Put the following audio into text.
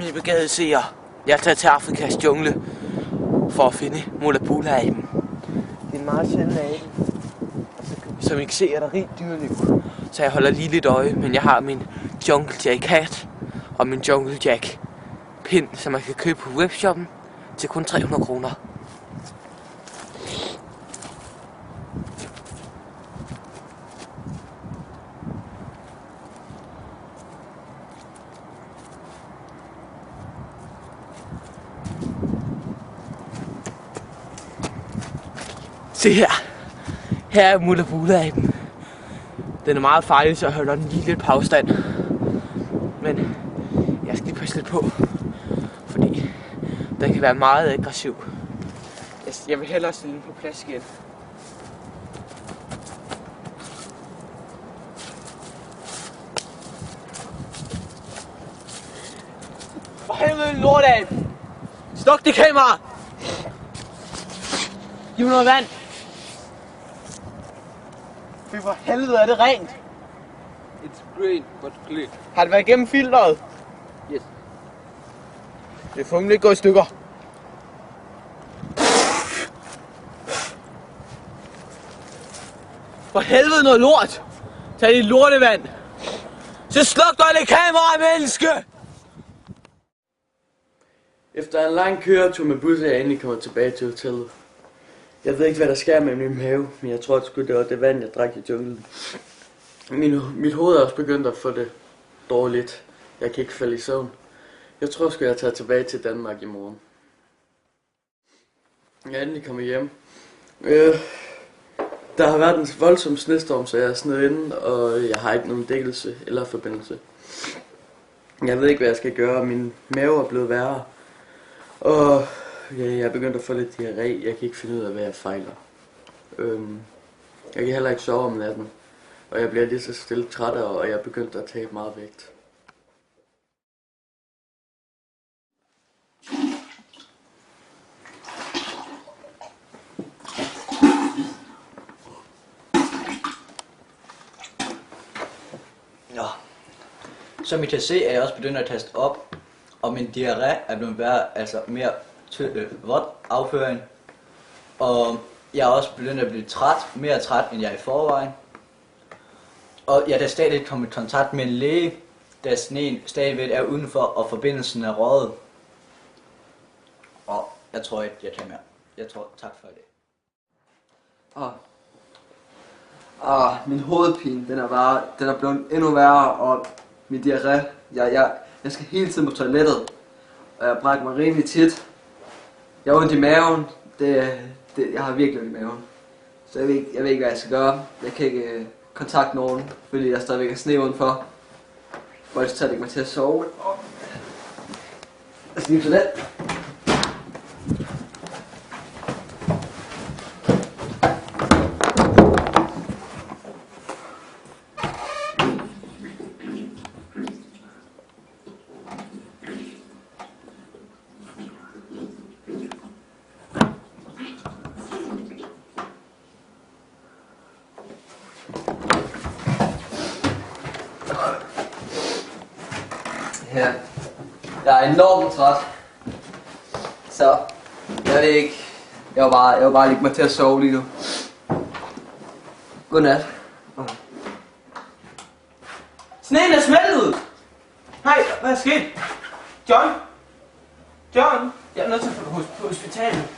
kærlige begavede seere. Jeg er taget til Afrikas jungle for at finde Mola-Bula-aben. Det er en meget sjælden abe. Som I kan se, er der rigt dyreliv. Så jeg holder lige lidt øje, men jeg har min Jungle Jack hat og min Jungle Jack pind, som man kan købe på webshoppen til kun 300 kroner. Se her. Her er Mola-Bula-aben. Den er meget farlig, så jeg holder den lige lidt på afstand. Men jeg skal lige passe lidt på, fordi den kan være meget aggressiv. Jeg vil hellere stille den på plads igen. For helvede, lortabe! Sluk det kamera! Giv mig noget vand! Fy for helvede, er det rent? It's green, but clean. Har det været igennem filteret? Yes. Det er formentlig ikke gået i stykker. For helvede noget lort! Tag dit lortevand! Så sluk dig det kamera, menneske! Efter en lang køretur med bus er jeg endelig kommet tilbage til hotellet. Jeg ved ikke, hvad der sker med min mave, men jeg tror sgu, det var det vand, jeg drak i junglen. Mit hoved er også begyndt at få det dårligt. Jeg kan ikke falde i søvn. Jeg tror sgu, jeg tager tilbage til Danmark i morgen. Jeg er endelig kommet hjem. Der har været en voldsom snestorm, så jeg er snedet inde, og jeg har ikke nogen dækkelse eller forbindelse. Jeg ved ikke, hvad jeg skal gøre. Min mave er blevet værre. Og jeg er begyndt at få lidt diarré. Jeg kan ikke finde ud af, hvad jeg fejler. Jeg kan heller ikke sove om natten. Og jeg bliver lige så stille træt, og jeg er begyndt at tabe meget vægt. Nå. Som I kan se, er jeg også begyndt at taste op, og min diarré er blevet værre, altså mere vådt afføring. Og jeg er også begyndt at blive træt, mere træt end jeg er i forvejen. Og jeg er da stadig kommet i kontakt med en læge, da sneen stadigvæk er udenfor, og forbindelsen er røget. Og jeg tror ikke, jeg kan mere. Jeg tror, tak for det. Min hovedpine, den er blevet endnu værre, og min diarré, jeg skal hele tiden på toilettet, og jeg brækker mig rimelig tit. Jeg har ondt i maven, jeg har virkelig ondt i maven, så jeg ved ikke, hvad jeg skal gøre. Jeg kan ikke kontakte nogen, fordi der stadigvæk er sne udenfor, hvor jeg tager ikke mig til at sove. Jeg skal lige på det. Ja, jeg er enormt træt, så jeg ved ikke, jeg var bare ligge mig til at sove lige nu. Godnat. Sneen er smeltet! Hej, hvad er sket? John? Jeg er nødt til at få dig på hospitalet.